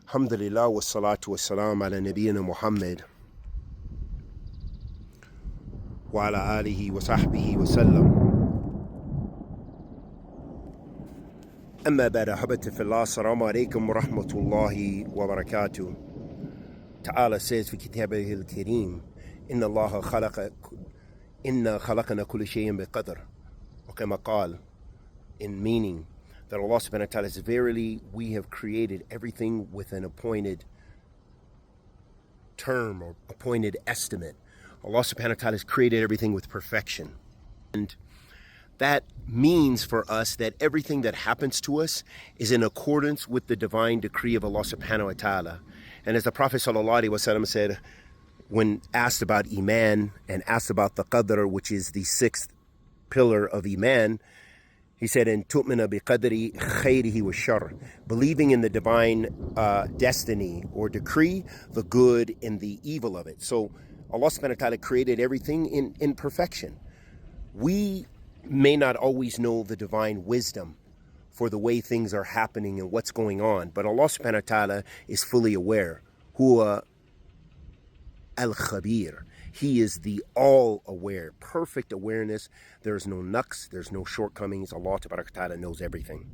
Alhamdulillah wa salatu wa salam ala nabiyyina Muhammad wa ala alihi wa sahbihi wa sallam. Amma ba'da, habati fillah, assalamu alaikum wa rahmatullahi wa barakatuh. Ta'ala says fi kitabihi al-kareem, inna khalaqana kulla shay'in biqadr. Wa kama qala, in meaning that Allah subhanahu wa ta'ala says, verily we have created everything with an appointed term or appointed estimate. Allah subhanahu wa ta'ala has created everything with perfection. And that means for us that everything that happens to us is in accordance with the divine decree of Allah subhanahu wa ta'ala. And as the Prophet sallallahu alaihi wasallam said, when asked about Iman and asked about the Qadr, which is the sixth pillar of Iman, he said, "In tu'mina bi qadri khayrihi wa shar," believing in the divine destiny or decree, the good and the evil of it. So Allah subhanahu wa ta'ala created everything in perfection. We may not always know the divine wisdom for the way things are happening and what's going on, but Allah subhanahu wa ta'ala is fully aware. Huwa al-khabir. He is the all-aware, perfect awareness. There's no nuqs, there's no shortcomings. Allah ta'ala knows everything.